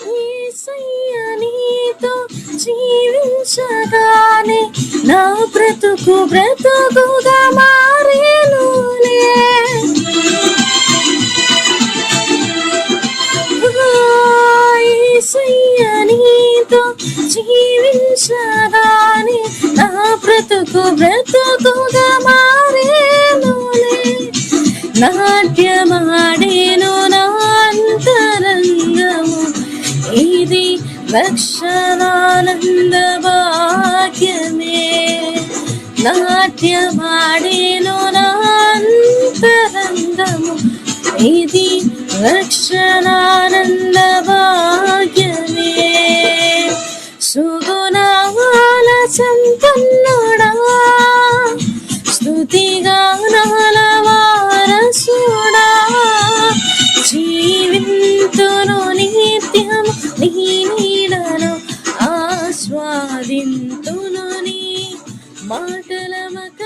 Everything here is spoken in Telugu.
యేసయ్య నీతో జీవించగానే నా బ్రతుకు బ్రతుకుగా మారేనులే. యేసయ్య నీతో జీవించగానే నా బ్రతుకు బ్రతుకుగా మారేనులే. నాట్యమాడేను నా అంతరంగము, ఇది రక్షణానంద భాగ్యమే. నాట్యమాడేను నా అంతరంగము, ఇది రక్షణానంద భాగ్యమే. సుగుణాల సంపన్నుడా, స్తుతిగానాల వారసుడా, జీవింతును నిత్యము నీ నీడలో, ఆస్వాదింతును నీ మాటల మక